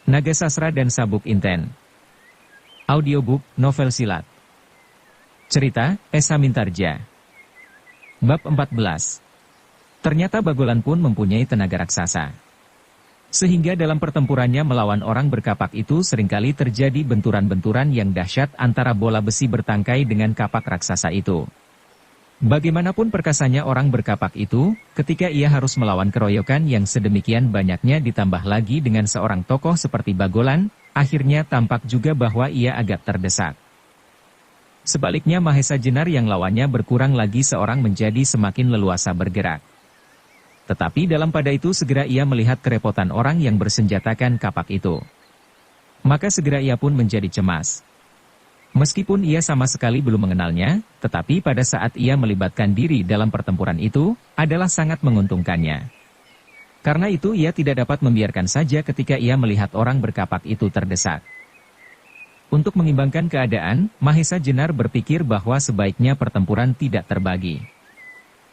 Naga Sastra dan Sabuk Inten. Audiobook, novel silat. Cerita, Esa Mintarja. Bab 14. Ternyata Bagolan pun mempunyai tenaga raksasa. Sehingga dalam pertempurannya melawan orang berkapak itu seringkali terjadi benturan-benturan yang dahsyat antara bola besi bertangkai dengan kapak raksasa itu. Bagaimanapun perkasanya orang berkapak itu, ketika ia harus melawan keroyokan yang sedemikian banyaknya ditambah lagi dengan seorang tokoh seperti Bagolan, akhirnya tampak juga bahwa ia agak terdesak. Sebaliknya Mahesa Jenar yang lawannya berkurang lagi seorang menjadi semakin leluasa bergerak. Tetapi dalam pada itu segera ia melihat kerepotan orang yang bersenjatakan kapak itu. Maka segera ia pun menjadi cemas. Meskipun ia sama sekali belum mengenalnya, tetapi pada saat ia melibatkan diri dalam pertempuran itu, adalah sangat menguntungkannya. Karena itu ia tidak dapat membiarkan saja ketika ia melihat orang berkapak itu terdesak. Untuk mengimbangkan keadaan, Mahesa Jenar berpikir bahwa sebaiknya pertempuran tidak terbagi.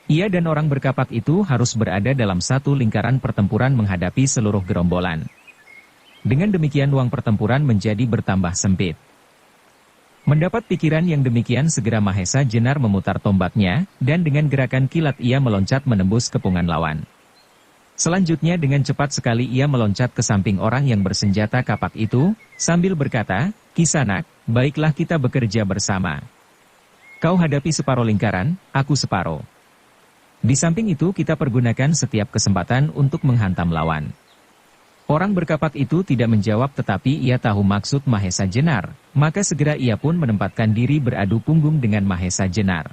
Ia dan orang berkapak itu harus berada dalam satu lingkaran pertempuran menghadapi seluruh gerombolan. Dengan demikian ruang pertempuran menjadi bertambah sempit. Mendapat pikiran yang demikian segera Mahesa Jenar memutar tombaknya, dan dengan gerakan kilat ia meloncat menembus kepungan lawan. Selanjutnya dengan cepat sekali ia meloncat ke samping orang yang bersenjata kapak itu, sambil berkata, "Kisanak, baiklah kita bekerja bersama. Kau hadapi separuh lingkaran, aku separuh. Di samping itu kita pergunakan setiap kesempatan untuk menghantam lawan." Orang berkapak itu tidak menjawab tetapi ia tahu maksud Mahesa Jenar, maka segera ia pun menempatkan diri beradu punggung dengan Mahesa Jenar.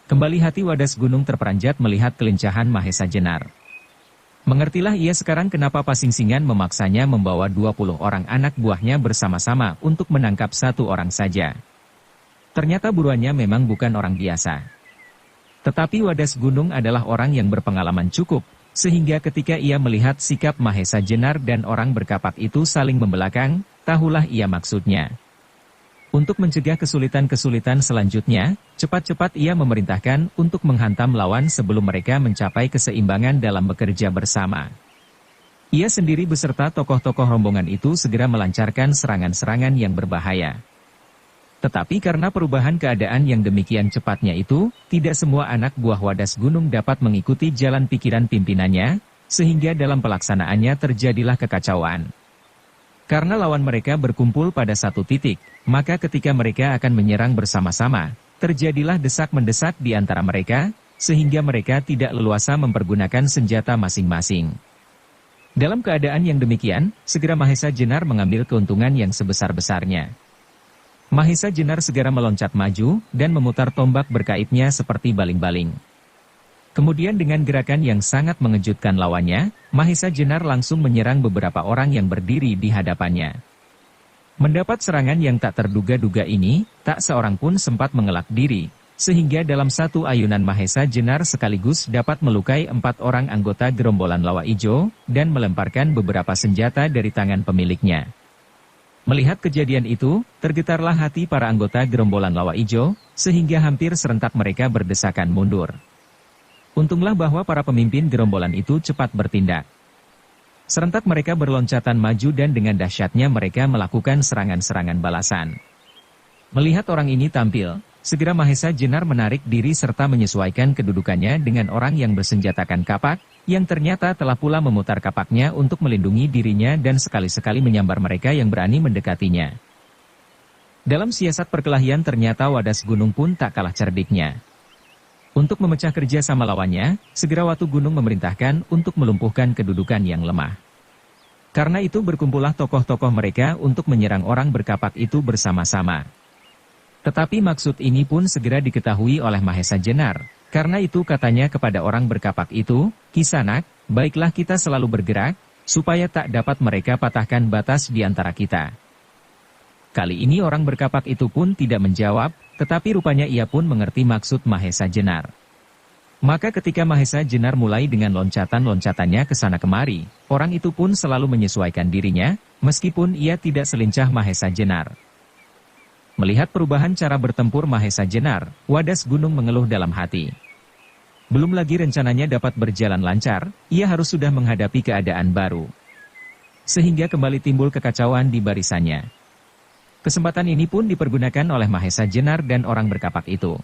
Kembali hati Wadas Gunung terperanjat melihat kelincahan Mahesa Jenar. Mengertilah ia sekarang kenapa Pasingsingan memaksanya membawa 20 orang anak buahnya bersama-sama untuk menangkap satu orang saja. Ternyata buruannya memang bukan orang biasa. Tetapi Wadas Gunung adalah orang yang berpengalaman cukup, sehingga ketika ia melihat sikap Mahesa Jenar dan orang berkapak itu saling membelakang, tahulah ia maksudnya. Untuk mencegah kesulitan-kesulitan selanjutnya, cepat-cepat ia memerintahkan untuk menghantam lawan sebelum mereka mencapai keseimbangan dalam bekerja bersama. Ia sendiri beserta tokoh-tokoh rombongan itu segera melancarkan serangan-serangan yang berbahaya. Tetapi karena perubahan keadaan yang demikian cepatnya itu, tidak semua anak buah Wadas Gunung dapat mengikuti jalan pikiran pimpinannya, sehingga dalam pelaksanaannya terjadilah kekacauan. Karena lawan mereka berkumpul pada satu titik, maka ketika mereka akan menyerang bersama-sama, terjadilah desak-mendesak di antara mereka, sehingga mereka tidak leluasa mempergunakan senjata masing-masing. Dalam keadaan yang demikian, segera Mahesa Jenar mengambil keuntungan yang sebesar-besarnya. Mahesa Jenar segera meloncat maju, dan memutar tombak berkaitnya seperti baling-baling. Kemudian dengan gerakan yang sangat mengejutkan lawannya, Mahesa Jenar langsung menyerang beberapa orang yang berdiri di hadapannya. Mendapat serangan yang tak terduga-duga ini, tak seorang pun sempat mengelak diri, sehingga dalam satu ayunan Mahesa Jenar sekaligus dapat melukai 4 orang anggota gerombolan Lawa Ijo, dan melemparkan beberapa senjata dari tangan pemiliknya. Melihat kejadian itu, tergetarlah hati para anggota gerombolan Lawa Ijo, sehingga hampir serentak mereka berdesakan mundur. Untunglah bahwa para pemimpin gerombolan itu cepat bertindak. Serentak mereka berloncatan maju dan dengan dahsyatnya mereka melakukan serangan-serangan balasan. Melihat orang ini tampil, segera Mahesa Jenar menarik diri serta menyesuaikan kedudukannya dengan orang yang bersenjatakan kapak, yang ternyata telah pula memutar kapaknya untuk melindungi dirinya dan sekali-sekali menyambar mereka yang berani mendekatinya. Dalam siasat perkelahian ternyata Wadas Gunung pun tak kalah cerdiknya. Untuk memecah kerja sama lawannya, segera Watu Gunung memerintahkan untuk melumpuhkan kedudukan yang lemah. Karena itu berkumpullah tokoh-tokoh mereka untuk menyerang orang berkapak itu bersama-sama. Tetapi maksud ini pun segera diketahui oleh Mahesa Jenar. Karena itu katanya kepada orang berkapak itu, "Kisanak, baiklah kita selalu bergerak, supaya tak dapat mereka patahkan batas di antara kita." Kali ini orang berkapak itu pun tidak menjawab, tetapi rupanya ia pun mengerti maksud Mahesa Jenar. Maka ketika Mahesa Jenar mulai dengan loncatan-loncatannya ke sana kemari, orang itu pun selalu menyesuaikan dirinya, meskipun ia tidak selincah Mahesa Jenar. Melihat perubahan cara bertempur Mahesa Jenar, Wadas Gunung mengeluh dalam hati. Belum lagi rencananya dapat berjalan lancar, ia harus sudah menghadapi keadaan baru. sehingga kembali timbul kekacauan di barisannya. Kesempatan ini pun dipergunakan oleh Mahesa Jenar dan orang berkapak itu.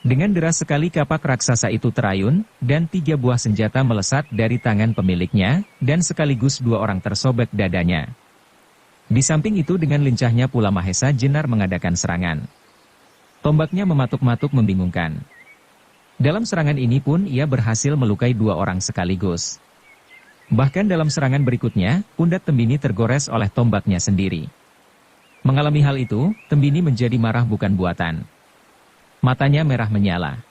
Dengan deras sekali kapak raksasa itu terayun, dan 3 buah senjata melesat dari tangan pemiliknya, dan sekaligus 2 orang tersobek dadanya. Di samping itu dengan lincahnya pula Mahesa Jenar mengadakan serangan. Tombaknya mematuk-matuk membingungkan. Dalam serangan ini pun ia berhasil melukai 2 orang sekaligus. Bahkan dalam serangan berikutnya, pundak Tembini tergores oleh tombaknya sendiri. Mengalami hal itu, Tembini menjadi marah bukan buatan. Matanya merah menyala.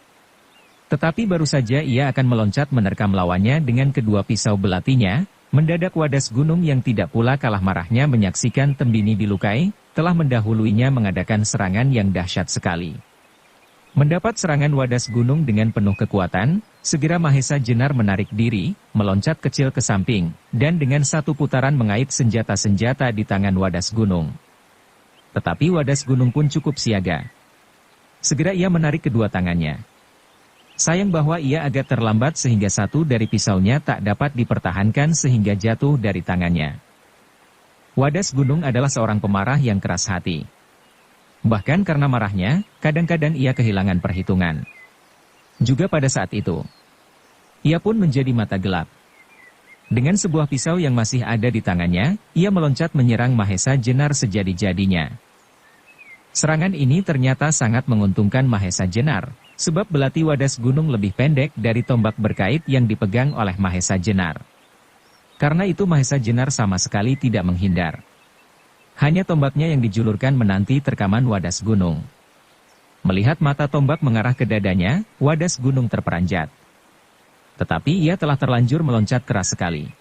Tetapi baru saja ia akan meloncat menerkam lawannya dengan kedua pisau belatinya, mendadak Wadas Gunung yang tidak pula kalah marahnya menyaksikan Tembini dilukai, telah mendahuluinya mengadakan serangan yang dahsyat sekali. Mendapat serangan Wadas Gunung dengan penuh kekuatan, segera Mahesa Jenar menarik diri, meloncat kecil ke samping, dan dengan satu putaran mengait senjata-senjata di tangan Wadas Gunung. Tetapi Wadas Gunung pun cukup siaga. Segera ia menarik kedua tangannya. Sayang bahwa ia agak terlambat sehingga satu dari pisaunya tak dapat dipertahankan sehingga jatuh dari tangannya. Wadas Gunung adalah seorang pemarah yang keras hati. Bahkan karena marahnya, kadang-kadang ia kehilangan perhitungan. Juga pada saat itu, ia pun menjadi mata gelap. Dengan sebuah pisau yang masih ada di tangannya, ia meloncat menyerang Mahesa Jenar sejadi-jadinya. Serangan ini ternyata sangat menguntungkan Mahesa Jenar, sebab belati Wadas Gunung lebih pendek dari tombak berkait yang dipegang oleh Mahesa Jenar. Karena itu Mahesa Jenar sama sekali tidak menghindar. Hanya tombaknya yang dijulurkan menanti terkaman Wadas Gunung. Melihat mata tombak mengarah ke dadanya, Wadas Gunung terperanjat. Tetapi ia telah terlanjur meloncat keras sekali.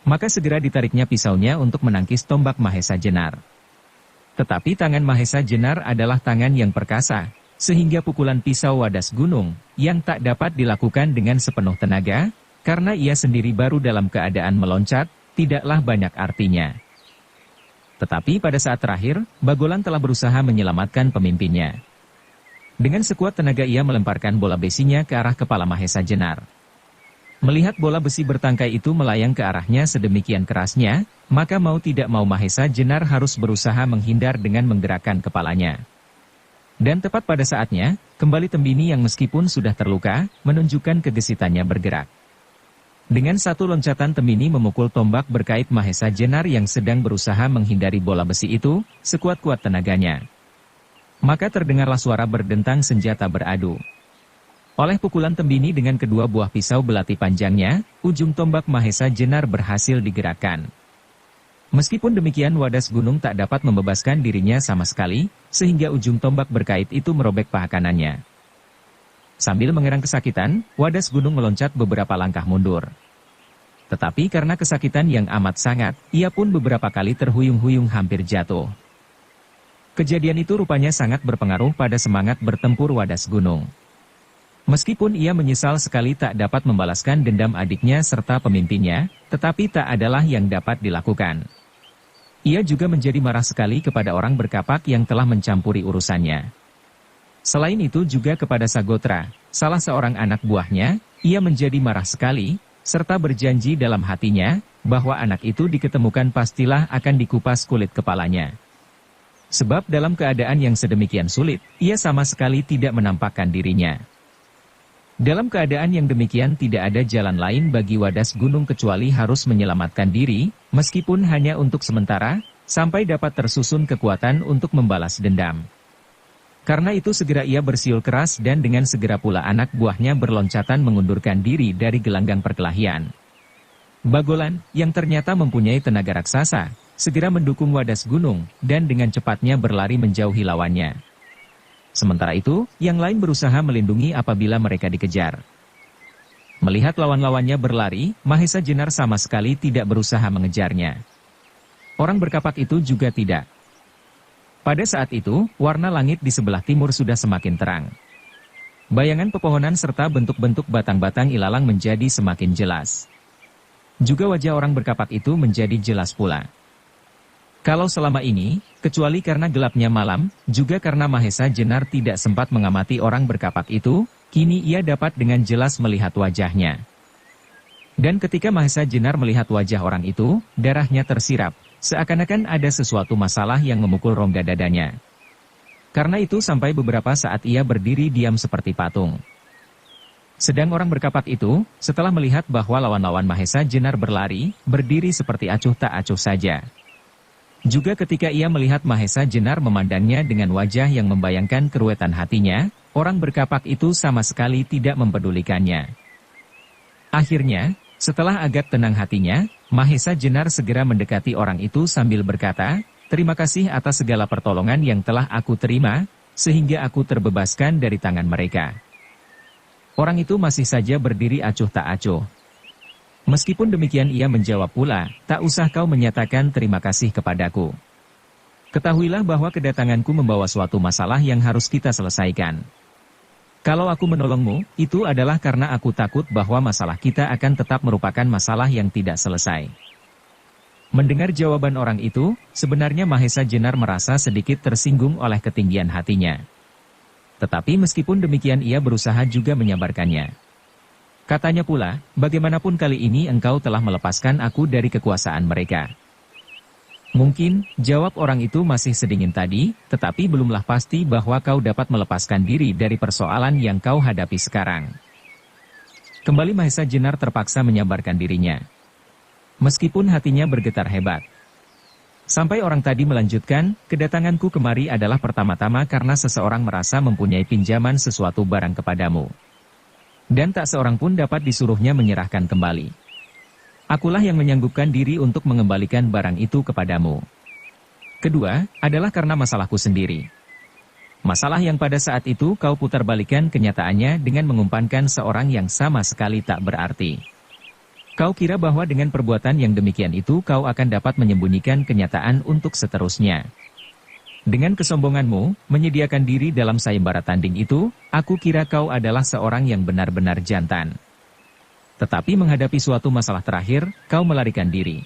Maka segera ditariknya pisaunya untuk menangkis tombak Mahesa Jenar. Tetapi tangan Mahesa Jenar adalah tangan yang perkasa, sehingga pukulan pisau Wadas Gunung, yang tak dapat dilakukan dengan sepenuh tenaga, karena ia sendiri baru dalam keadaan meloncat, tidaklah banyak artinya. Tetapi pada saat terakhir, Bagolan telah berusaha menyelamatkan pemimpinnya. Dengan sekuat tenaga ia melemparkan bola besinya ke arah kepala Mahesa Jenar. Melihat bola besi bertangkai itu melayang ke arahnya sedemikian kerasnya, maka mau tidak mau Mahesa Jenar harus berusaha menghindar dengan menggerakkan kepalanya. Dan tepat pada saatnya, kembali Tembini yang meskipun sudah terluka, menunjukkan kegesitannya bergerak. Dengan satu loncatan Tembini memukul tombak berkait Mahesa Jenar yang sedang berusaha menghindari bola besi itu, sekuat-kuat tenaganya. Maka terdengarlah suara berdentang senjata beradu. Oleh pukulan Tembini dengan kedua buah pisau belati panjangnya, ujung tombak Mahesa Jenar berhasil digerakkan. Meskipun demikian Wadas Gunung tak dapat membebaskan dirinya sama sekali, sehingga ujung tombak berkait itu merobek paha kanannya. Sambil mengerang kesakitan, Wadas Gunung meloncat beberapa langkah mundur. Tetapi karena kesakitan yang amat sangat, ia pun beberapa kali terhuyung-huyung hampir jatuh. Kejadian itu rupanya sangat berpengaruh pada semangat bertempur Wadas Gunung. Meskipun ia menyesal sekali tak dapat membalaskan dendam adiknya serta pemimpinnya, tetapi tak adalah yang dapat dilakukan. Ia juga menjadi marah sekali kepada orang berkapak yang telah mencampuri urusannya. Selain itu juga kepada Sagotra, salah seorang anak buahnya, ia menjadi marah sekali, serta berjanji dalam hatinya, bahwa anak itu diketemukan pastilah akan dikupas kulit kepalanya. Sebab dalam keadaan yang sedemikian sulit, ia sama sekali tidak menampakkan dirinya. Dalam keadaan yang demikian tidak ada jalan lain bagi Wadas Gunung kecuali harus menyelamatkan diri, meskipun hanya untuk sementara, sampai dapat tersusun kekuatan untuk membalas dendam. Karena itu segera ia bersiul keras dan dengan segera pula anak buahnya berloncatan mengundurkan diri dari gelanggang perkelahian. Bagolan, yang ternyata mempunyai tenaga raksasa, segera mendukung Wadas Gunung, dan dengan cepatnya berlari menjauhi lawannya. Sementara itu, yang lain berusaha melindungi apabila mereka dikejar. Melihat lawan-lawannya berlari, Mahesa Jenar sama sekali tidak berusaha mengejarnya. Orang berkapak itu juga tidak. Pada saat itu, warna langit di sebelah timur sudah semakin terang. Bayangan pepohonan serta bentuk-bentuk batang-batang ilalang menjadi semakin jelas. Juga wajah orang berkapak itu menjadi jelas pula. Kalau selama ini, kecuali karena gelapnya malam, juga karena Mahesa Jenar tidak sempat mengamati orang berkapak itu, kini ia dapat dengan jelas melihat wajahnya. Dan ketika Mahesa Jenar melihat wajah orang itu, darahnya tersirap, seakan-akan ada sesuatu masalah yang memukul rongga dadanya. Karena itu sampai beberapa saat ia berdiri diam seperti patung. Sedang orang berkapak itu, setelah melihat bahwa lawan-lawan Mahesa Jenar berlari, berdiri seperti acuh tak acuh saja. Juga ketika ia melihat Mahesa Jenar memandangnya dengan wajah yang membayangkan keruwetan hatinya, orang berkapak itu sama sekali tidak mempedulikannya. Akhirnya, setelah agak tenang hatinya, Mahesa Jenar segera mendekati orang itu sambil berkata, "Terima kasih atas segala pertolongan yang telah aku terima, sehingga aku terbebaskan dari tangan mereka." Orang itu masih saja berdiri acuh tak acuh. Meskipun demikian ia menjawab pula, "Tak usah kau menyatakan terima kasih kepadaku. Ketahuilah bahwa kedatanganku membawa suatu masalah yang harus kita selesaikan. Kalau aku menolongmu, itu adalah karena aku takut bahwa masalah kita akan tetap merupakan masalah yang tidak selesai." Mendengar jawaban orang itu, sebenarnya Mahesa Jenar merasa sedikit tersinggung oleh ketinggian hatinya. Tetapi meskipun demikian ia berusaha juga menyabarkannya. Katanya pula, "Bagaimanapun kali ini engkau telah melepaskan aku dari kekuasaan mereka." "Mungkin," jawab orang itu masih sedingin tadi, "tetapi belumlah pasti bahwa kau dapat melepaskan diri dari persoalan yang kau hadapi sekarang." Kembali Mahesa Jenar terpaksa menyabarkan dirinya. Meskipun hatinya bergetar hebat. Sampai orang tadi melanjutkan, "Kedatanganku kemari adalah pertama-tama karena seseorang merasa mempunyai pinjaman sesuatu barang kepadamu. Dan tak seorang pun dapat disuruhnya menyerahkan kembali. Akulah yang menyanggupkan diri untuk mengembalikan barang itu kepadamu. Kedua, adalah karena masalahku sendiri. Masalah yang pada saat itu kau putarbalikan kenyataannya dengan mengumpankan seorang yang sama sekali tak berarti. Kau kira bahwa dengan perbuatan yang demikian itu kau akan dapat menyembunyikan kenyataan untuk seterusnya. Dengan kesombonganmu, menyediakan diri dalam sayembara tanding itu, aku kira kau adalah seorang yang benar-benar jantan. Tetapi menghadapi suatu masalah terakhir, kau melarikan diri."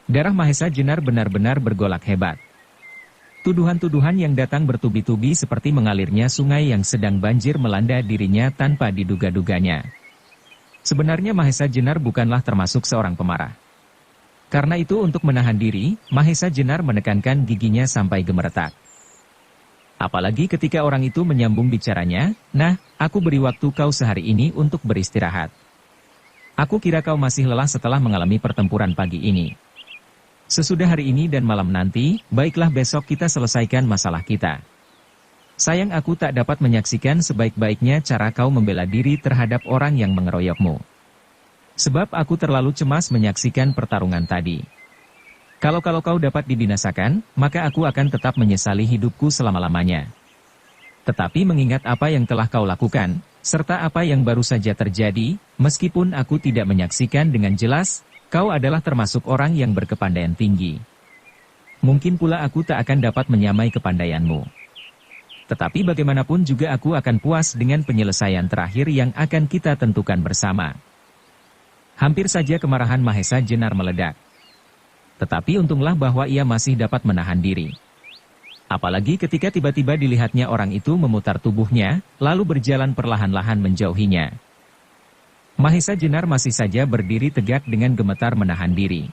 Darah Mahesa Jenar benar-benar bergolak hebat. Tuduhan-tuduhan yang datang bertubi-tubi seperti mengalirnya sungai yang sedang banjir melanda dirinya tanpa diduga-duganya. Sebenarnya Mahesa Jenar bukanlah termasuk seorang pemarah. Karena itu untuk menahan diri, Mahesa Jenar menekankan giginya sampai gemeretak. Apalagi ketika orang itu menyambung bicaranya, "Nah, aku beri waktu kau sehari ini untuk beristirahat. Aku kira kau masih lelah setelah mengalami pertempuran pagi ini. Sesudah hari ini dan malam nanti, baiklah besok kita selesaikan masalah kita. Sayang aku tak dapat menyaksikan sebaik-baiknya cara kau membela diri terhadap orang yang mengeroyokmu. Sebab aku terlalu cemas menyaksikan pertarungan tadi. Kalau kau dapat dibinasakan, maka aku akan tetap menyesali hidupku selama-lamanya. Tetapi mengingat apa yang telah kau lakukan, serta apa yang baru saja terjadi, meskipun aku tidak menyaksikan dengan jelas, kau adalah termasuk orang yang berkepandaian tinggi. Mungkin pula aku tak akan dapat menyamai kepandaianmu. Tetapi bagaimanapun juga aku akan puas dengan penyelesaian terakhir yang akan kita tentukan bersama." Hampir saja kemarahan Mahesa Jenar meledak. Tetapi untunglah bahwa ia masih dapat menahan diri. Apalagi ketika tiba-tiba dilihatnya orang itu memutar tubuhnya, lalu berjalan perlahan-lahan menjauhinya. Mahesa Jenar masih saja berdiri tegak dengan gemetar menahan diri.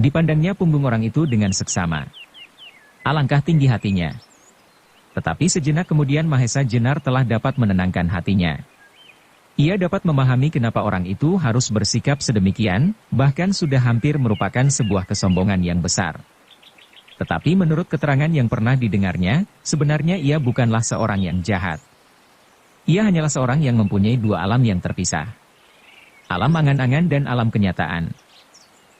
Dipandangnya punggung orang itu dengan seksama. Alangkah tinggi hatinya. Tetapi sejenak kemudian Mahesa Jenar telah dapat menenangkan hatinya. Ia dapat memahami kenapa orang itu harus bersikap sedemikian, bahkan sudah hampir merupakan sebuah kesombongan yang besar. Tetapi menurut keterangan yang pernah didengarnya, sebenarnya ia bukanlah seorang yang jahat. Ia hanyalah seorang yang mempunyai dua alam yang terpisah. Alam angan-angan dan alam kenyataan.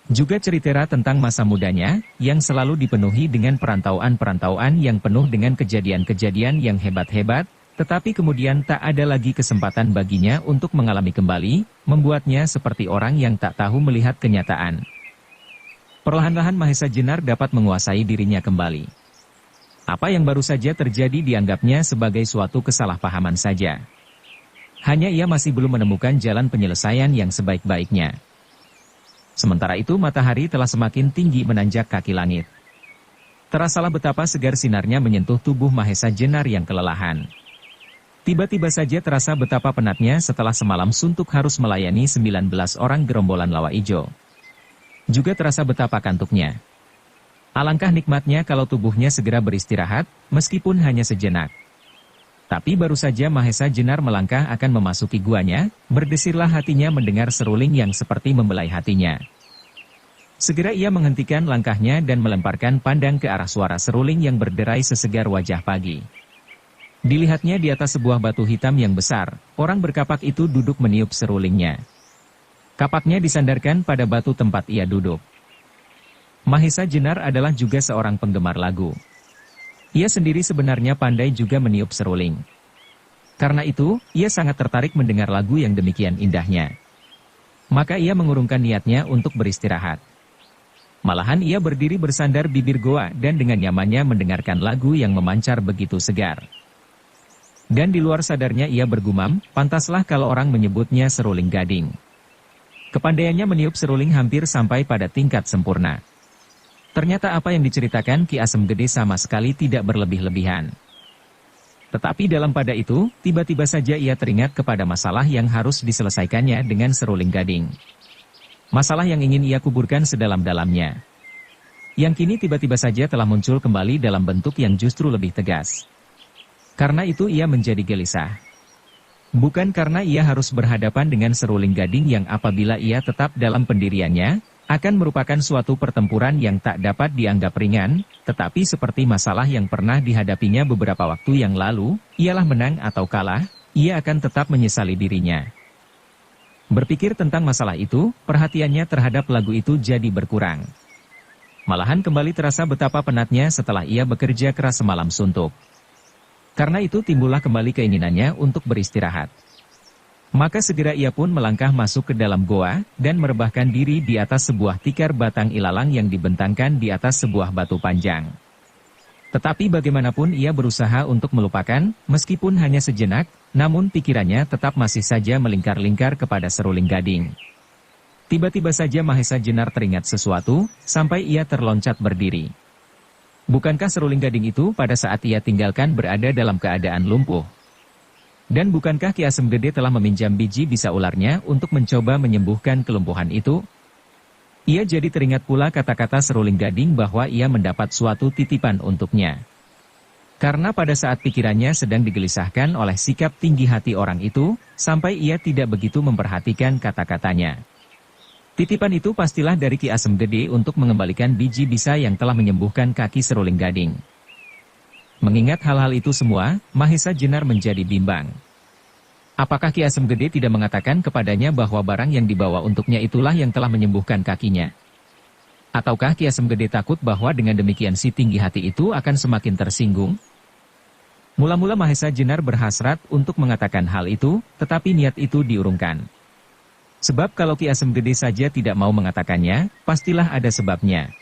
Juga cerita tentang masa mudanya, yang selalu dipenuhi dengan perantauan-perantauan yang penuh dengan kejadian-kejadian yang hebat-hebat, tetapi kemudian tak ada lagi kesempatan baginya untuk mengalami kembali, membuatnya seperti orang yang tak tahu melihat kenyataan. Perlahan-lahan Mahesa Jenar dapat menguasai dirinya kembali. Apa yang baru saja terjadi dianggapnya sebagai suatu kesalahpahaman saja. Hanya ia masih belum menemukan jalan penyelesaian yang sebaik-baiknya. Sementara itu matahari telah semakin tinggi menanjak kaki langit. Terasalah betapa segar sinarnya menyentuh tubuh Mahesa Jenar yang kelelahan. Tiba-tiba saja terasa betapa penatnya setelah semalam suntuk harus melayani 19 orang gerombolan lawa ijo. Juga terasa betapa kantuknya. Alangkah nikmatnya kalau tubuhnya segera beristirahat, meskipun hanya sejenak. Tapi baru saja Mahesa Jenar melangkah akan memasuki guanya, berdesirlah hatinya mendengar seruling yang seperti membelai hatinya. Segera ia menghentikan langkahnya dan melemparkan pandang ke arah suara seruling yang berderai sesegar wajah pagi. Dilihatnya di atas sebuah batu hitam yang besar, orang berkapak itu duduk meniup serulingnya. Kapaknya disandarkan pada batu tempat ia duduk. Mahesa Jenar adalah juga seorang penggemar lagu. Ia sendiri sebenarnya pandai juga meniup seruling. Karena itu, ia sangat tertarik mendengar lagu yang demikian indahnya. Maka ia mengurungkan niatnya untuk beristirahat. Malahan ia berdiri bersandar bibir goa dan dengan nyamannya mendengarkan lagu yang memancar begitu segar. Dan di luar sadarnya ia bergumam, pantaslah kalau orang menyebutnya seruling gading. Kepandaiannya meniup seruling hampir sampai pada tingkat sempurna. Ternyata apa yang diceritakan Ki Asem Gede sama sekali tidak berlebih-lebihan. Tetapi dalam pada itu, tiba-tiba saja ia teringat kepada masalah yang harus diselesaikannya dengan seruling gading. Masalah yang ingin ia kuburkan sedalam-dalamnya. Yang kini tiba-tiba saja telah muncul kembali dalam bentuk yang justru lebih tegas. Karena itu ia menjadi gelisah. Bukan karena ia harus berhadapan dengan seruling gading yang apabila ia tetap dalam pendiriannya, akan merupakan suatu pertempuran yang tak dapat dianggap ringan, tetapi seperti masalah yang pernah dihadapinya beberapa waktu yang lalu, ialah menang atau kalah, ia akan tetap menyesali dirinya. Berpikir tentang masalah itu, perhatiannya terhadap lagu itu jadi berkurang. Malahan kembali terasa betapa penatnya setelah ia bekerja keras semalam suntuk. Karena itu timbullah kembali keinginannya untuk beristirahat. Maka segera ia pun melangkah masuk ke dalam goa, dan merebahkan diri di atas sebuah tikar batang ilalang yang dibentangkan di atas sebuah batu panjang. Tetapi bagaimanapun ia berusaha untuk melupakan, meskipun hanya sejenak, namun pikirannya tetap masih saja melingkar-lingkar kepada seruling gading. Tiba-tiba saja Mahesa Jenar teringat sesuatu, sampai ia terloncat berdiri. Bukankah seruling gading itu pada saat ia tinggalkan berada dalam keadaan lumpuh? Dan bukankah Ki Asem Gede telah meminjam biji bisa ularnya untuk mencoba menyembuhkan kelumpuhan itu? Ia jadi teringat pula kata-kata seruling gading bahwa ia mendapat suatu titipan untuknya. Karena pada saat pikirannya sedang digelisahkan oleh sikap tinggi hati orang itu, sampai ia tidak begitu memperhatikan kata-katanya. Titipan itu pastilah dari Ki Asem Gede untuk mengembalikan biji bisa yang telah menyembuhkan kaki seruling gading. Mengingat hal-hal itu semua, Mahesa Jenar menjadi bimbang. Apakah Ki Asem Gede tidak mengatakan kepadanya bahwa barang yang dibawa untuknya itulah yang telah menyembuhkan kakinya? Ataukah Ki Asem Gede takut bahwa dengan demikian si tinggi hati itu akan semakin tersinggung? Mula-mula Mahesa Jenar berhasrat untuk mengatakan hal itu, tetapi niat itu diurungkan. Sebab kalau Ki Asem Gede saja tidak mau mengatakannya, pastilah ada sebabnya.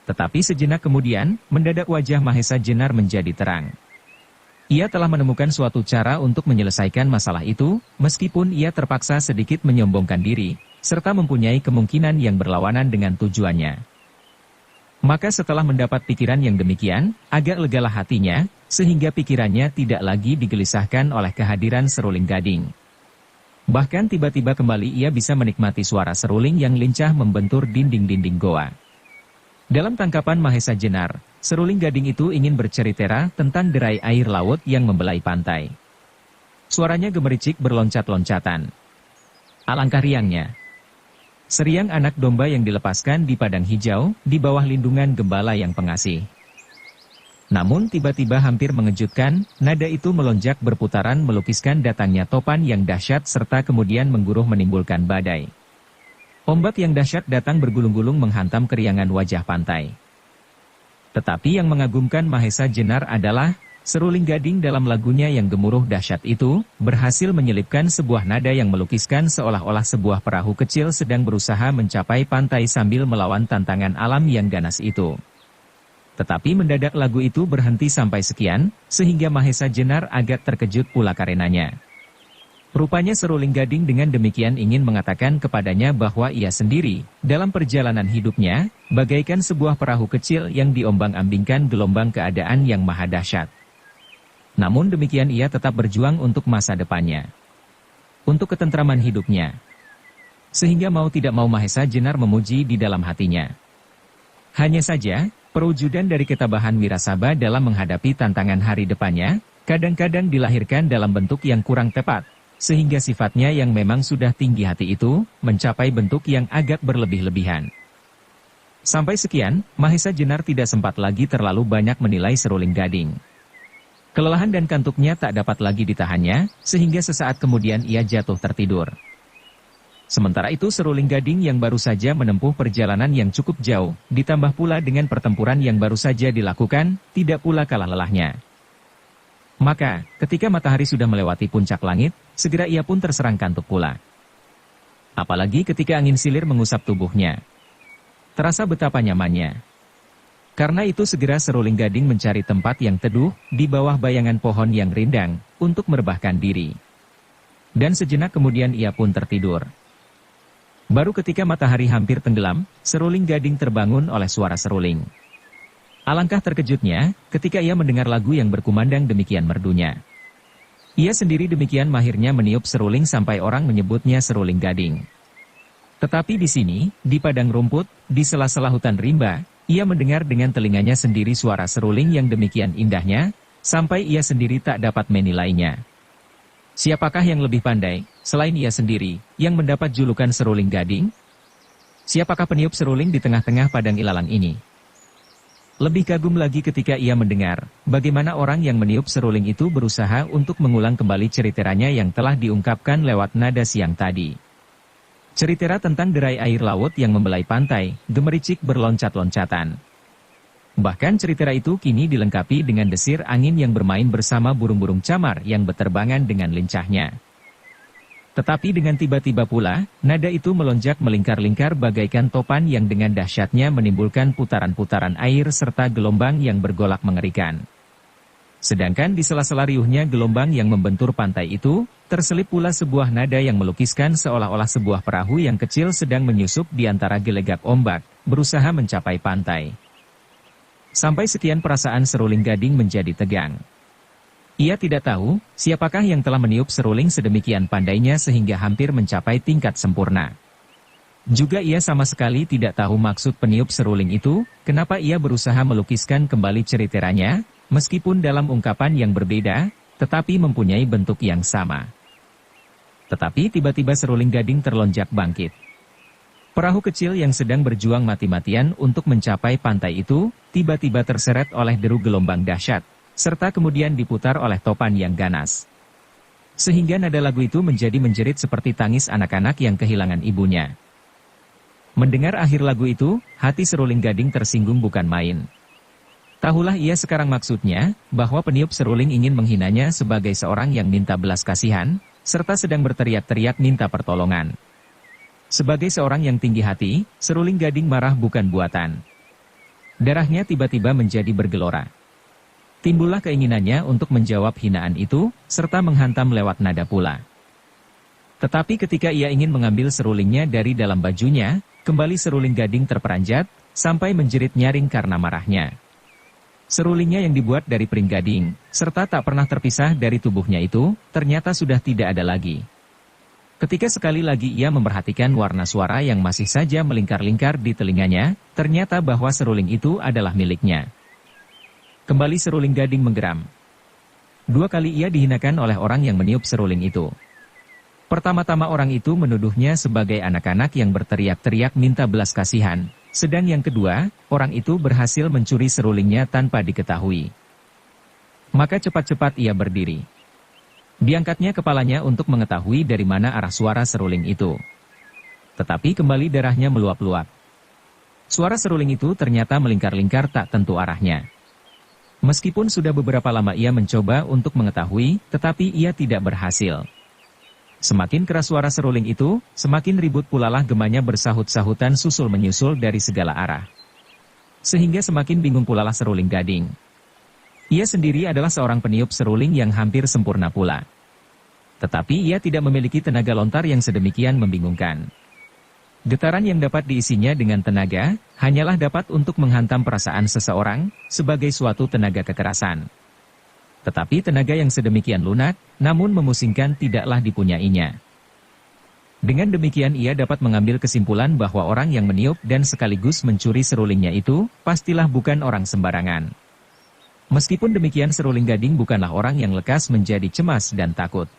Tetapi sejenak kemudian, mendadak wajah Mahesa Jenar menjadi terang. Ia telah menemukan suatu cara untuk menyelesaikan masalah itu, meskipun ia terpaksa sedikit menyombongkan diri, serta mempunyai kemungkinan yang berlawanan dengan tujuannya. Maka setelah mendapat pikiran yang demikian, agak legalah hatinya, sehingga pikirannya tidak lagi digelisahkan oleh kehadiran seruling gading. Bahkan tiba-tiba kembali ia bisa menikmati suara seruling yang lincah membentur dinding-dinding goa. Dalam tangkapan Mahesa Jenar, seruling gading itu ingin bercerita tentang derai air laut yang membelai pantai. Suaranya gemericik berloncat-loncatan. Alangkah riangnya. Seriang anak domba yang dilepaskan di padang hijau, di bawah lindungan gembala yang pengasih. Namun tiba-tiba hampir mengejutkan, nada itu melonjak berputaran melukiskan datangnya topan yang dahsyat serta kemudian mengguruh menimbulkan badai. Ombak yang dahsyat datang bergulung-gulung menghantam keriangan wajah pantai. Tetapi yang mengagumkan Mahesa Jenar adalah, seruling gading dalam lagunya yang gemuruh dahsyat itu, berhasil menyelipkan sebuah nada yang melukiskan seolah-olah sebuah perahu kecil sedang berusaha mencapai pantai sambil melawan tantangan alam yang ganas itu. Tetapi mendadak lagu itu berhenti sampai sekian, sehingga Mahesa Jenar agak terkejut pula karenanya. Rupanya seruling gading dengan demikian ingin mengatakan kepadanya bahwa ia sendiri, dalam perjalanan hidupnya, bagaikan sebuah perahu kecil yang diombang-ambingkan gelombang keadaan yang maha dahsyat. Namun demikian ia tetap berjuang untuk masa depannya. Untuk ketentraman hidupnya. Sehingga mau tidak mau Mahesa Jenar memuji di dalam hatinya. Hanya saja, perwujudan dari ketabahan Wirasaba dalam menghadapi tantangan hari depannya, kadang-kadang dilahirkan dalam bentuk yang kurang tepat, sehingga sifatnya yang memang sudah tinggi hati itu, mencapai bentuk yang agak berlebih-lebihan. Sampai sekian, Mahesa Jenar tidak sempat lagi terlalu banyak menilai seruling gading. Kelelahan dan kantuknya tak dapat lagi ditahannya, sehingga sesaat kemudian ia jatuh tertidur. Sementara itu seruling gading yang baru saja menempuh perjalanan yang cukup jauh, ditambah pula dengan pertempuran yang baru saja dilakukan, tidak pula kalah lelahnya. Maka, ketika matahari sudah melewati puncak langit, segera ia pun terserang kantuk pula. Apalagi ketika angin silir mengusap tubuhnya. Terasa betapa nyamannya. Karena itu segera seruling gading mencari tempat yang teduh, di bawah bayangan pohon yang rindang, untuk merebahkan diri. Dan sejenak kemudian ia pun tertidur. Baru ketika matahari hampir tenggelam, seruling gading terbangun oleh suara seruling. Alangkah terkejutnya, ketika ia mendengar lagu yang berkumandang demikian merdunya. Ia sendiri demikian mahirnya meniup seruling sampai orang menyebutnya seruling gading. Tetapi di sini, di padang rumput, di sela-sela hutan rimba, ia mendengar dengan telinganya sendiri suara seruling yang demikian indahnya, sampai ia sendiri tak dapat menilainya. Siapakah yang lebih pandai, selain ia sendiri, yang mendapat julukan seruling gading? Siapakah peniup seruling di tengah-tengah padang ilalang ini? Lebih kagum lagi ketika ia mendengar, bagaimana orang yang meniup seruling itu berusaha untuk mengulang kembali ceriteranya yang telah diungkapkan lewat nada siang tadi. Ceritera tentang derai air laut yang membelai pantai, gemericik berloncat-loncatan. Bahkan ceritera itu kini dilengkapi dengan desir angin yang bermain bersama burung-burung camar yang beterbangan dengan lincahnya. Tetapi dengan tiba-tiba pula, nada itu melonjak melingkar-lingkar bagaikan topan yang dengan dahsyatnya menimbulkan putaran-putaran air serta gelombang yang bergolak mengerikan. Sedangkan di sela-sela riuhnya gelombang yang membentur pantai itu, terselip pula sebuah nada yang melukiskan seolah-olah sebuah perahu yang kecil sedang menyusup di antara gelegak ombak, berusaha mencapai pantai. Sampai sekian perasaan seruling gading menjadi tegang. Ia tidak tahu, siapakah yang telah meniup seruling sedemikian pandainya sehingga hampir mencapai tingkat sempurna. Juga ia sama sekali tidak tahu maksud peniup seruling itu, kenapa ia berusaha melukiskan kembali ceriteranya, meskipun dalam ungkapan yang berbeda, tetapi mempunyai bentuk yang sama. Tetapi tiba-tiba seruling gading terlonjak bangkit. Perahu kecil yang sedang berjuang mati-matian untuk mencapai pantai itu, tiba-tiba terseret oleh deru gelombang dahsyat, serta kemudian diputar oleh topan yang ganas. Sehingga nada lagu itu menjadi menjerit seperti tangis anak-anak yang kehilangan ibunya. Mendengar akhir lagu itu, hati seruling gading tersinggung bukan main. Tahulah ia sekarang maksudnya, bahwa peniup seruling ingin menghinanya sebagai seorang yang minta belas kasihan, serta sedang berteriak-teriak minta pertolongan. Sebagai seorang yang tinggi hati, seruling gading marah bukan buatan. Darahnya tiba-tiba menjadi bergelora. Timbullah keinginannya untuk menjawab hinaan itu, serta menghantam lewat nada pula. Tetapi ketika ia ingin mengambil serulingnya dari dalam bajunya, kembali seruling gading terperanjat, sampai menjerit nyaring karena marahnya. Serulingnya yang dibuat dari pring gading, serta tak pernah terpisah dari tubuhnya itu, ternyata sudah tidak ada lagi. Ketika sekali lagi ia memperhatikan warna suara yang masih saja melingkar-lingkar di telinganya, ternyata bahwa seruling itu adalah miliknya. Kembali seruling gading menggeram. 2 kali ia dihinakan oleh orang yang meniup seruling itu. Pertama-tama orang itu menuduhnya sebagai anak-anak yang berteriak-teriak minta belas kasihan, sedang yang kedua, orang itu berhasil mencuri serulingnya tanpa diketahui. Maka cepat-cepat ia berdiri. Diangkatnya kepalanya untuk mengetahui dari mana arah suara seruling itu. Tetapi kembali darahnya meluap-luap. Suara seruling itu ternyata melingkar-lingkar tak tentu arahnya. Meskipun sudah beberapa lama ia mencoba untuk mengetahui, tetapi ia tidak berhasil. Semakin keras suara seruling itu, semakin ribut pulalah gemanya bersahut-sahutan susul menyusul dari segala arah. Sehingga semakin bingung pulalah seruling gading. Ia sendiri adalah seorang peniup seruling yang hampir sempurna pula. Tetapi ia tidak memiliki tenaga lontar yang sedemikian membingungkan. Getaran yang dapat diisinya dengan tenaga, hanyalah dapat untuk menghantam perasaan seseorang, sebagai suatu tenaga kekerasan. Tetapi tenaga yang sedemikian lunak, namun memusingkan tidaklah dipunyainya. Dengan demikian ia dapat mengambil kesimpulan bahwa orang yang meniup dan sekaligus mencuri serulingnya itu, pastilah bukan orang sembarangan. Meskipun demikian seruling Gading bukanlah orang yang lekas menjadi cemas dan takut.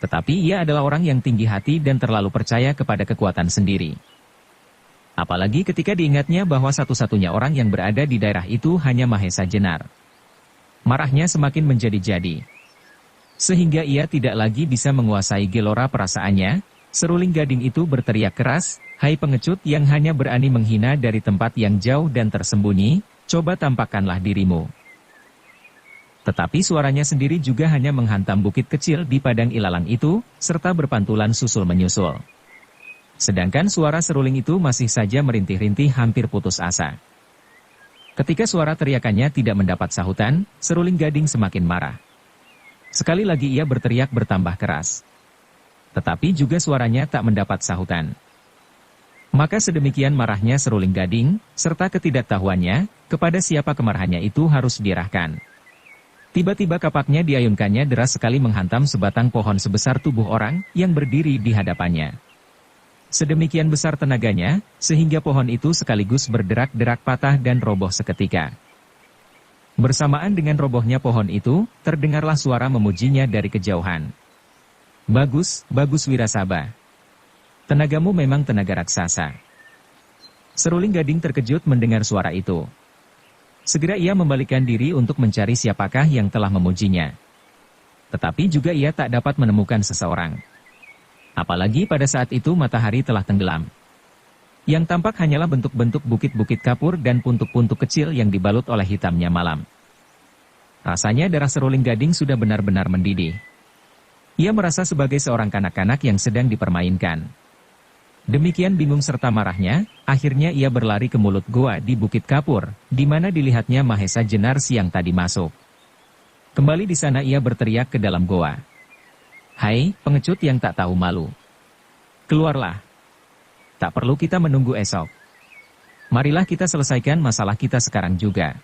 Tetapi ia adalah orang yang tinggi hati dan terlalu percaya kepada kekuatan sendiri. Apalagi ketika diingatnya bahwa satu-satunya orang yang berada di daerah itu hanya Mahesa Jenar. Marahnya semakin menjadi-jadi. Sehingga ia tidak lagi bisa menguasai gelora perasaannya, seruling Gading itu berteriak keras, "Hai pengecut yang hanya berani menghina dari tempat yang jauh dan tersembunyi, coba tampakkanlah dirimu." Tetapi suaranya sendiri juga hanya menghantam bukit kecil di padang ilalang itu, serta berpantulan susul menyusul. Sedangkan suara seruling itu masih saja merintih-rintih hampir putus asa. Ketika suara teriakannya tidak mendapat sahutan, seruling Gading semakin marah. Sekali lagi ia berteriak bertambah keras. Tetapi juga suaranya tak mendapat sahutan. Maka sedemikian marahnya seruling Gading, serta ketidaktahuannya, kepada siapa kemarahannya itu harus diarahkan. Tiba-tiba kapaknya diayunkannya deras sekali menghantam sebatang pohon sebesar tubuh orang yang berdiri di hadapannya. Sedemikian besar tenaganya, sehingga pohon itu sekaligus berderak-derak patah dan roboh seketika. Bersamaan dengan robohnya pohon itu, terdengarlah suara memujinya dari kejauhan. "Bagus, bagus Wirasaba. Tenagamu memang tenaga raksasa." Seruling Gading terkejut mendengar suara itu. Segera ia membalikkan diri untuk mencari siapakah yang telah memujinya. Tetapi juga ia tak dapat menemukan seseorang. Apalagi pada saat itu matahari telah tenggelam. Yang tampak hanyalah bentuk-bentuk bukit-bukit kapur dan puntuk-puntuk kecil yang dibalut oleh hitamnya malam. Rasanya darah seruling Gading sudah benar-benar mendidih. Ia merasa sebagai seorang kanak-kanak yang sedang dipermainkan. Demikian bingung serta marahnya, akhirnya ia berlari ke mulut goa di Bukit Kapur, di mana dilihatnya Mahesa Jenar siang tadi masuk. Kembali di sana ia berteriak ke dalam goa. "Hai, pengecut yang tak tahu malu. Keluarlah. Tak perlu kita menunggu esok. Marilah kita selesaikan masalah kita sekarang juga."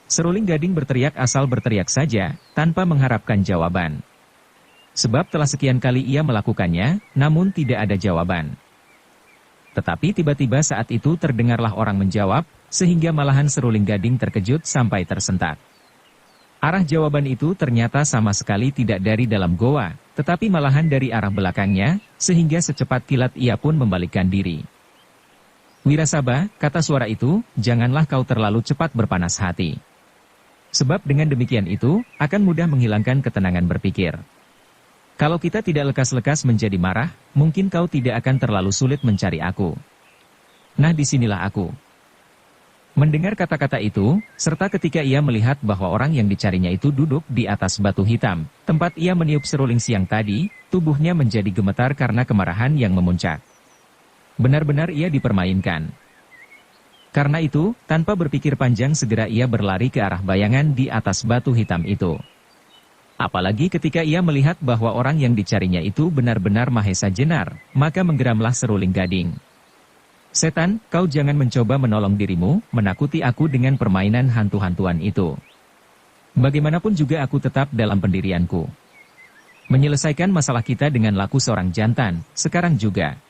Seruling Gading berteriak asal berteriak saja, tanpa mengharapkan jawaban. Sebab telah sekian kali ia melakukannya, namun tidak ada jawaban. Tetapi tiba-tiba saat itu terdengarlah orang menjawab, sehingga malahan seruling Gading terkejut sampai tersentak. Arah jawaban itu ternyata sama sekali tidak dari dalam goa, tetapi malahan dari arah belakangnya, sehingga secepat kilat ia pun membalikkan diri. "Wirasaba," kata suara itu, "janganlah kau terlalu cepat berpanas hati. Sebab dengan demikian itu, akan mudah menghilangkan ketenangan berpikir. Kalau kita tidak lekas-lekas menjadi marah, mungkin kau tidak akan terlalu sulit mencari aku. Nah disinilah aku." Mendengar kata-kata itu, serta ketika ia melihat bahwa orang yang dicarinya itu duduk di atas batu hitam, tempat ia meniup seruling siang tadi, tubuhnya menjadi gemetar karena kemarahan yang memuncak. Benar-benar ia dipermainkan. Karena itu, tanpa berpikir panjang segera ia berlari ke arah bayangan di atas batu hitam itu. Apalagi ketika ia melihat bahwa orang yang dicarinya itu benar-benar Mahesa Jenar, maka menggeramlah seruling Gading. "Setan, kau jangan mencoba menolong dirimu, menakuti aku dengan permainan hantu-hantuan itu. Bagaimanapun juga aku tetap dalam pendirianku. Menyelesaikan masalah kita dengan laku seorang jantan, sekarang juga."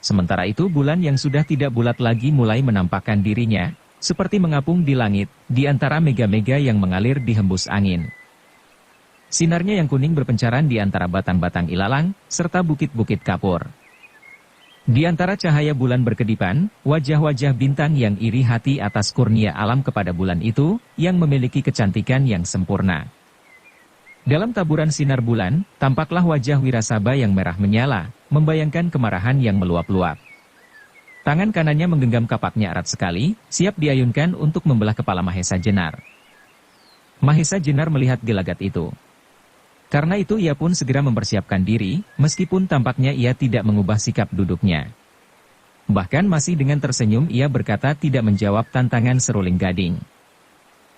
Sementara itu bulan yang sudah tidak bulat lagi mulai menampakkan dirinya, seperti mengapung di langit, di antara mega-mega yang mengalir di hembus angin. Sinarnya yang kuning berpencaran di antara batang-batang ilalang, serta bukit-bukit kapur. Di antara cahaya bulan berkedipan, wajah-wajah bintang yang iri hati atas kurnia alam kepada bulan itu, yang memiliki kecantikan yang sempurna. Dalam taburan sinar bulan, tampaklah wajah Wirasaba yang merah menyala, membayangkan kemarahan yang meluap-luap. Tangan kanannya menggenggam kapaknya erat sekali, siap diayunkan untuk membelah kepala Mahesa Jenar. Mahesa Jenar melihat gelagat itu. Karena itu ia pun segera mempersiapkan diri, meskipun tampaknya ia tidak mengubah sikap duduknya. Bahkan masih dengan tersenyum ia berkata tidak menjawab tantangan seruling Gading.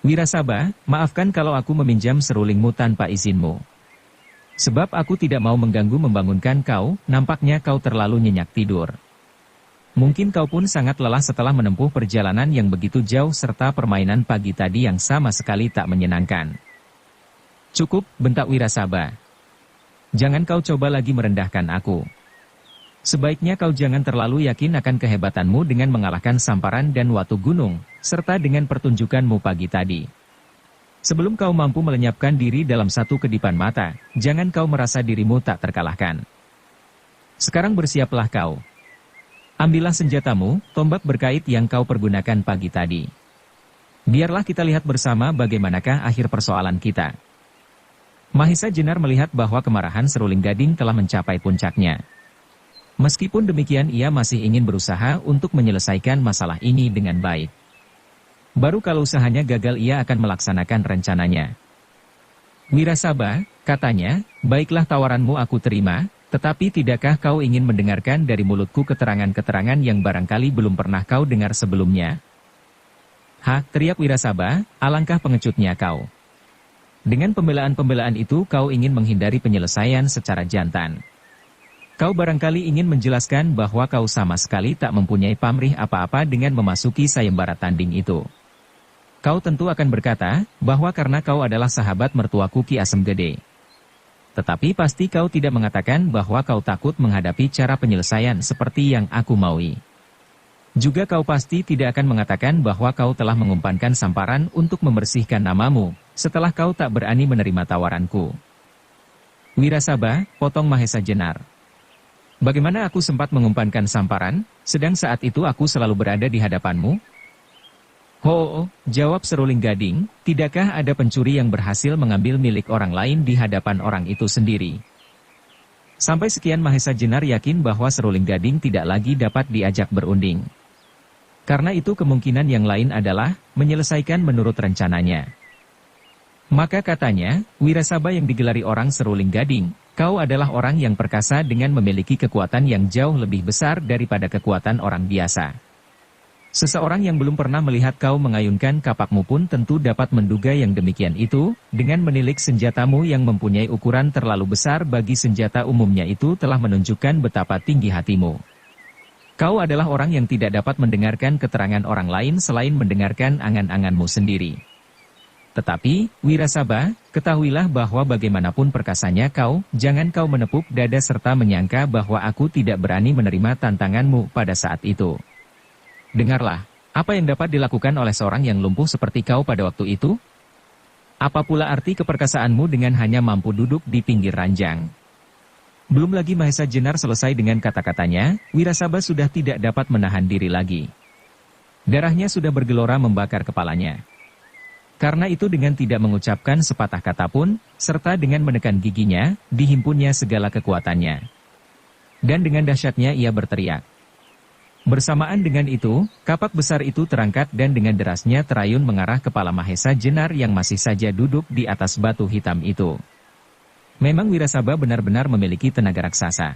"Wirasaba, maafkan kalau aku meminjam serulingmu tanpa izinmu. Sebab aku tidak mau mengganggu membangunkan kau, nampaknya kau terlalu nyenyak tidur. Mungkin kau pun sangat lelah setelah menempuh perjalanan yang begitu jauh serta permainan pagi tadi yang sama sekali tak menyenangkan." Cukup, bentak Wirasaba. Jangan kau coba lagi merendahkan aku. Sebaiknya kau jangan terlalu yakin akan kehebatanmu dengan mengalahkan Samparan dan Watu Gunung, serta dengan pertunjukanmu pagi tadi. Sebelum kau mampu melenyapkan diri dalam satu kedipan mata, jangan kau merasa dirimu tak terkalahkan. Sekarang bersiaplah kau. Ambillah senjatamu, tombak berkait yang kau pergunakan pagi tadi. Biarlah kita lihat bersama bagaimanakah akhir persoalan kita. Mahesa Jenar melihat bahwa kemarahan seruling gading telah mencapai puncaknya. Meskipun demikian ia masih ingin berusaha untuk menyelesaikan masalah ini dengan baik. Baru kalau usahanya gagal ia akan melaksanakan rencananya. Wirasaba, katanya, baiklah tawaranmu aku terima, tetapi tidakkah kau ingin mendengarkan dari mulutku keterangan-keterangan yang barangkali belum pernah kau dengar sebelumnya? Ha, teriak Wirasaba, alangkah pengecutnya kau. Dengan pembelaan-pembelaan itu kau ingin menghindari penyelesaian secara jantan. Kau barangkali ingin menjelaskan bahwa kau sama sekali tak mempunyai pamrih apa-apa dengan memasuki sayembara tanding itu. Kau tentu akan berkata, bahwa karena kau adalah sahabat mertuaku Ki Asem Gede. Tetapi pasti kau tidak mengatakan bahwa kau takut menghadapi cara penyelesaian seperti yang aku maui. Juga kau pasti tidak akan mengatakan bahwa kau telah mengumpankan Samparan untuk membersihkan namamu, setelah kau tak berani menerima tawaranku. Wirasaba, potong Mahesa Jenar. Bagaimana aku sempat mengumpankan Samparan, sedang saat itu aku selalu berada di hadapanmu? Ho, jawab seruling gading, tidakkah ada pencuri yang berhasil mengambil milik orang lain di hadapan orang itu sendiri? Sampai sekian Mahesa Jenar yakin bahwa seruling gading tidak lagi dapat diajak berunding. Karena itu kemungkinan yang lain adalah menyelesaikan menurut rencananya. Maka katanya, Wirasaba yang digelari orang seruling gading, kau adalah orang yang perkasa dengan memiliki kekuatan yang jauh lebih besar daripada kekuatan orang biasa. Seseorang yang belum pernah melihat kau mengayunkan kapakmu pun tentu dapat menduga yang demikian itu, dengan menilik senjatamu yang mempunyai ukuran terlalu besar bagi senjata umumnya itu telah menunjukkan betapa tinggi hatimu. Kau adalah orang yang tidak dapat mendengarkan keterangan orang lain selain mendengarkan angan-anganmu sendiri. Tetapi, Wirasaba, ketahuilah bahwa bagaimanapun perkasanya kau, jangan kau menepuk dada serta menyangka bahwa aku tidak berani menerima tantanganmu pada saat itu. Dengarlah, apa yang dapat dilakukan oleh seorang yang lumpuh seperti kau pada waktu itu? Apa pula arti keperkasaanmu dengan hanya mampu duduk di pinggir ranjang? Belum lagi Mahesa Jenar selesai dengan kata-katanya, Wirasaba sudah tidak dapat menahan diri lagi. Darahnya sudah bergelora membakar kepalanya. Karena itu dengan tidak mengucapkan sepatah kata pun, serta dengan menekan giginya, dihimpunnya segala kekuatannya. Dan dengan dahsyatnya ia berteriak. Bersamaan dengan itu, kapak besar itu terangkat dan dengan derasnya terayun mengarah kepala Mahesa Jenar yang masih saja duduk di atas batu hitam itu. Memang Wirasaba benar-benar memiliki tenaga raksasa.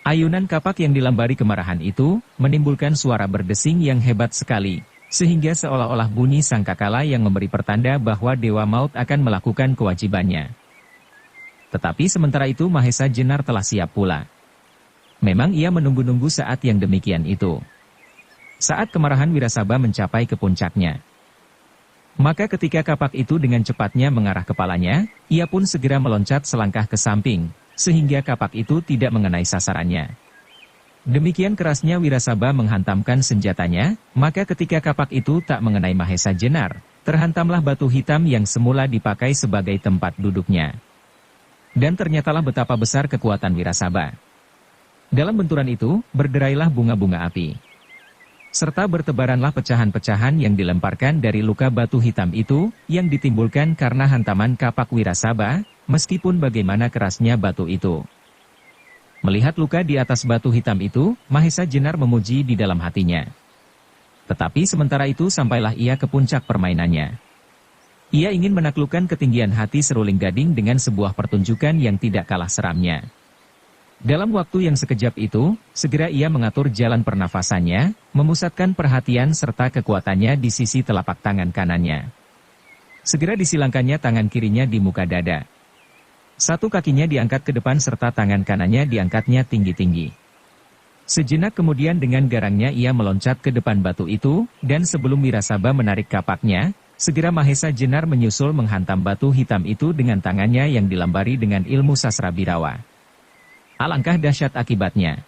Ayunan kapak yang dilambari kemarahan itu, menimbulkan suara berdesing yang hebat sekali, sehingga seolah-olah bunyi sangkakala yang memberi pertanda bahwa Dewa Maut akan melakukan kewajibannya. Tetapi sementara itu Mahesa Jenar telah siap pula. Memang ia menunggu-nunggu saat yang demikian itu. Saat kemarahan Wirasaba mencapai ke puncaknya. Maka ketika kapak itu dengan cepatnya mengarah kepalanya, ia pun segera meloncat selangkah ke samping, sehingga kapak itu tidak mengenai sasarannya. Demikian kerasnya Wirasaba menghantamkan senjatanya, maka ketika kapak itu tak mengenai Mahesa Jenar, terhantamlah batu hitam yang semula dipakai sebagai tempat duduknya. Dan ternyatalah betapa besar kekuatan Wirasaba. Dalam benturan itu, berderailah bunga-bunga api. Serta bertebaranlah pecahan-pecahan yang dilemparkan dari luka batu hitam itu, yang ditimbulkan karena hantaman kapak Wirasaba, meskipun bagaimana kerasnya batu itu. Melihat luka di atas batu hitam itu, Mahesa Jenar memuji di dalam hatinya. Tetapi sementara itu sampailah ia ke puncak permainannya. Ia ingin menaklukkan ketinggian hati seruling gading dengan sebuah pertunjukan yang tidak kalah seramnya. Dalam waktu yang sekejap itu, segera ia mengatur jalan pernafasannya, memusatkan perhatian serta kekuatannya di sisi telapak tangan kanannya. Segera disilangkannya tangan kirinya di muka dada. Satu kakinya diangkat ke depan serta tangan kanannya diangkatnya tinggi-tinggi. Sejenak kemudian dengan garangnya ia meloncat ke depan batu itu, dan sebelum Wirasaba menarik kapaknya, segera Mahesa Jenar menyusul menghantam batu hitam itu dengan tangannya yang dilambari dengan ilmu sastra birawa. Alangkah dahsyat akibatnya.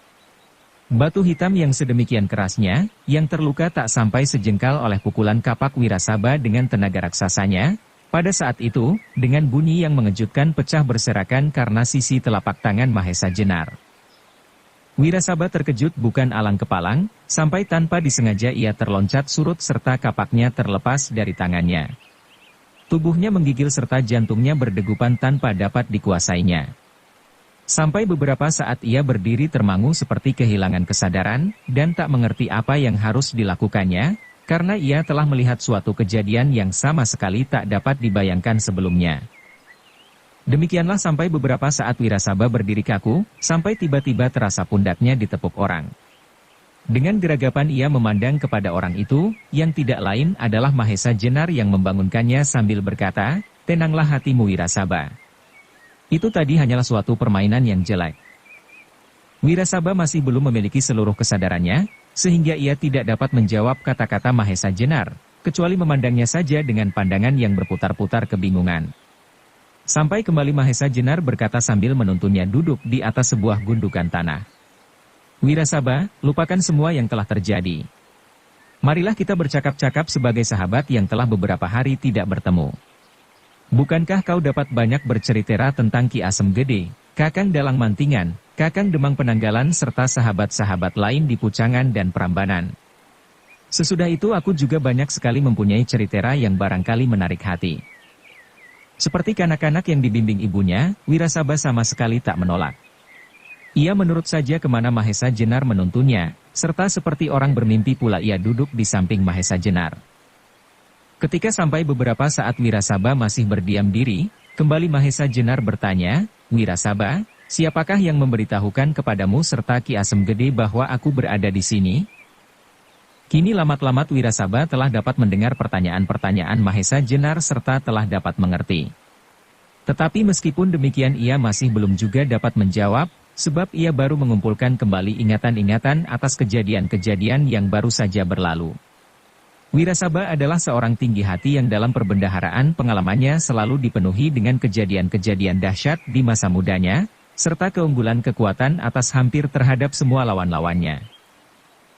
Batu hitam yang sedemikian kerasnya, yang terluka tak sampai sejengkal oleh pukulan kapak Wirasaba dengan tenaga raksasanya, pada saat itu, dengan bunyi yang mengejutkan pecah berserakan karena sisi telapak tangan Mahesa Jenar. Wirasaba terkejut bukan alang kepalang, sampai tanpa disengaja ia terloncat surut serta kapaknya terlepas dari tangannya. Tubuhnya menggigil serta jantungnya berdegupan tanpa dapat dikuasainya. Sampai beberapa saat ia berdiri termangu seperti kehilangan kesadaran, dan tak mengerti apa yang harus dilakukannya, karena ia telah melihat suatu kejadian yang sama sekali tak dapat dibayangkan sebelumnya. Demikianlah sampai beberapa saat Wirasaba berdiri kaku, sampai tiba-tiba terasa pundaknya ditepuk orang. Dengan geragapan ia memandang kepada orang itu, yang tidak lain adalah Mahesa Jenar yang membangunkannya sambil berkata, "Tenanglah hatimu Wirasaba. Itu tadi hanyalah suatu permainan yang jelek." Wirasaba masih belum memiliki seluruh kesadarannya, sehingga ia tidak dapat menjawab kata-kata Mahesa Jenar, kecuali memandangnya saja dengan pandangan yang berputar-putar kebingungan. Sampai kembali Mahesa Jenar berkata sambil menuntunnya duduk di atas sebuah gundukan tanah. "Wirasaba, lupakan semua yang telah terjadi. Marilah kita bercakap-cakap sebagai sahabat yang telah beberapa hari tidak bertemu. Bukankah kau dapat banyak bercerita tentang Ki Asem Gede, Kakang Dalang Mantingan, Kakang Demang Penanggalan serta sahabat-sahabat lain di Pucangan dan Prambanan? Sesudah itu aku juga banyak sekali mempunyai cerita yang barangkali menarik hati." Seperti kanak-kanak yang dibimbing ibunya, Wirasaba sama sekali tak menolak. Ia menurut saja kemana Mahesa Jenar menuntunnya, serta seperti orang bermimpi pula ia duduk di samping Mahesa Jenar. Ketika sampai beberapa saat Wirasaba masih berdiam diri, kembali Mahesa Jenar bertanya, "Wirasaba, siapakah yang memberitahukan kepadamu serta Ki Asem Gede bahwa aku berada di sini?" Kini lamat-lamat Wirasaba telah dapat mendengar pertanyaan-pertanyaan Mahesa Jenar serta telah dapat mengerti. Tetapi meskipun demikian ia masih belum juga dapat menjawab, sebab ia baru mengumpulkan kembali ingatan-ingatan atas kejadian-kejadian yang baru saja berlalu. Wirasaba adalah seorang tinggi hati yang dalam perbendaharaan pengalamannya selalu dipenuhi dengan kejadian-kejadian dahsyat di masa mudanya, serta keunggulan kekuatan atas hampir terhadap semua lawan-lawannya.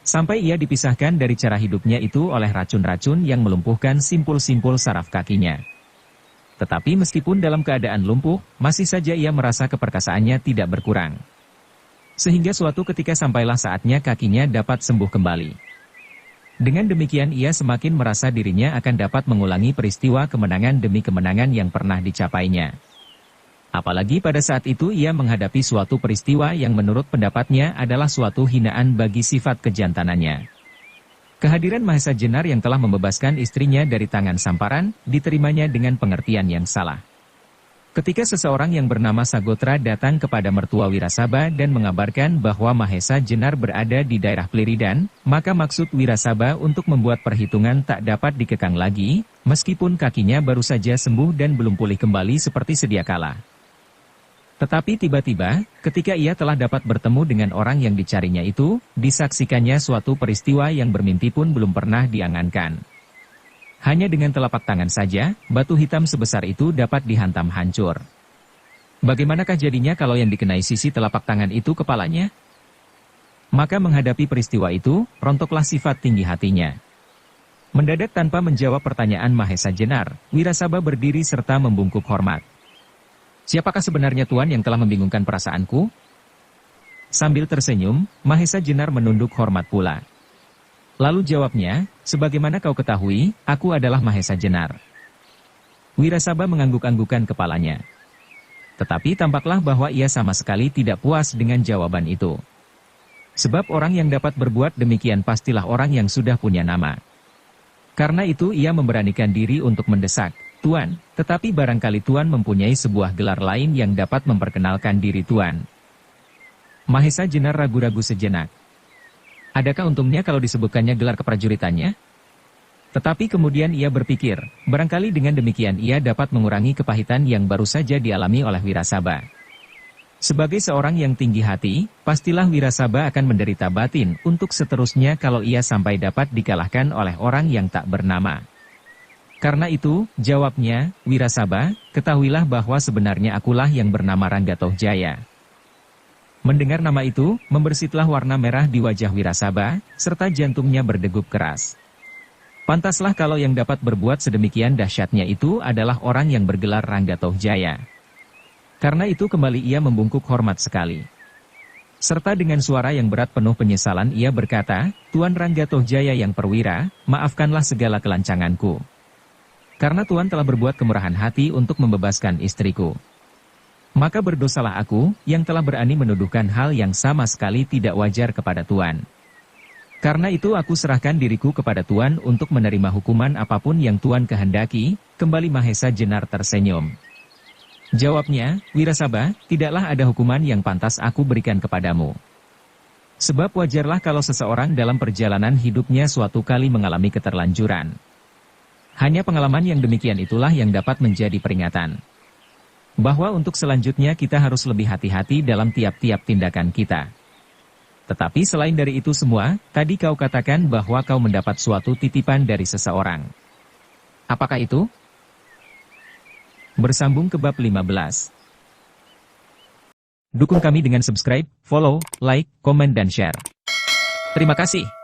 Sampai ia dipisahkan dari cara hidupnya itu oleh racun-racun yang melumpuhkan simpul-simpul saraf kakinya. Tetapi meskipun dalam keadaan lumpuh, masih saja ia merasa keperkasaannya tidak berkurang. Sehingga suatu ketika sampailah saatnya kakinya dapat sembuh kembali. Dengan demikian ia semakin merasa dirinya akan dapat mengulangi peristiwa kemenangan demi kemenangan yang pernah dicapainya. Apalagi pada saat itu ia menghadapi suatu peristiwa yang menurut pendapatnya adalah suatu hinaan bagi sifat kejantanannya. Kehadiran Mahesa Jenar yang telah membebaskan istrinya dari tangan samparan, diterimanya dengan pengertian yang salah. Ketika seseorang yang bernama Sagotra datang kepada mertua Wirasaba dan mengabarkan bahwa Mahesa Jenar berada di daerah Pliridan, maka maksud Wirasaba untuk membuat perhitungan tak dapat dikekang lagi, meskipun kakinya baru saja sembuh dan belum pulih kembali seperti sedia kala. Tetapi tiba-tiba, ketika ia telah dapat bertemu dengan orang yang dicarinya itu, disaksikannya suatu peristiwa yang bermimpi pun belum pernah diangankan. Hanya dengan telapak tangan saja, batu hitam sebesar itu dapat dihantam hancur. Bagaimanakah jadinya kalau yang dikenai sisi telapak tangan itu kepalanya? Maka menghadapi peristiwa itu, rontoklah sifat tinggi hatinya. Mendadak tanpa menjawab pertanyaan Mahesa Jenar, Wirasaba berdiri serta membungkuk hormat. "Siapakah sebenarnya Tuan yang telah membingungkan perasaanku?" Sambil tersenyum, Mahesa Jenar menunduk hormat pula. Lalu jawabnya, "Sebagaimana kau ketahui, aku adalah Mahesa Jenar." Wirasaba mengangguk-anggukan kepalanya. Tetapi tampaklah bahwa ia sama sekali tidak puas dengan jawaban itu. Sebab orang yang dapat berbuat demikian pastilah orang yang sudah punya nama. Karena itu ia memberanikan diri untuk mendesak, "Tuan, tetapi barangkali Tuan mempunyai sebuah gelar lain yang dapat memperkenalkan diri Tuan." Mahesa Jenar ragu-ragu sejenak. Adakah untungnya kalau disebutkannya gelar keprajuritannya? Tetapi kemudian ia berpikir, barangkali dengan demikian ia dapat mengurangi kepahitan yang baru saja dialami oleh Wirasaba. Sebagai seorang yang tinggi hati, pastilah Wirasaba akan menderita batin untuk seterusnya kalau ia sampai dapat dikalahkan oleh orang yang tak bernama. Karena itu, jawabnya, Wirasaba, ketahuilah bahwa sebenarnya akulah yang bernama Ranggatohjaya. Mendengar nama itu, membersitlah warna merah di wajah Wirasaba, serta jantungnya berdegup keras. Pantaslah kalau yang dapat berbuat sedemikian dahsyatnya itu adalah orang yang bergelar Ranggatohjaya. Karena itu kembali ia membungkuk hormat sekali. Serta dengan suara yang berat penuh penyesalan ia berkata, Tuan Ranggatohjaya yang perwira, maafkanlah segala kelancanganku. Karena Tuan telah berbuat kemurahan hati untuk membebaskan istriku. Maka berdosalah aku, yang telah berani menuduhkan hal yang sama sekali tidak wajar kepada Tuan. Karena itu aku serahkan diriku kepada Tuan untuk menerima hukuman apapun yang Tuan kehendaki, kembali Mahesa Jenar tersenyum. Jawabnya, Wirasaba, tidaklah ada hukuman yang pantas aku berikan kepadamu. Sebab wajarlah kalau seseorang dalam perjalanan hidupnya suatu kali mengalami keterlanjuran. Hanya pengalaman yang demikian itulah yang dapat menjadi peringatan. Bahwa untuk selanjutnya kita harus lebih hati-hati dalam tiap-tiap tindakan kita. Tetapi selain dari itu semua, tadi kau katakan bahwa kau mendapat suatu titipan dari seseorang. Apakah itu? Bersambung ke bab 15. Dukung kami dengan subscribe, follow, like, komen dan share. Terima kasih.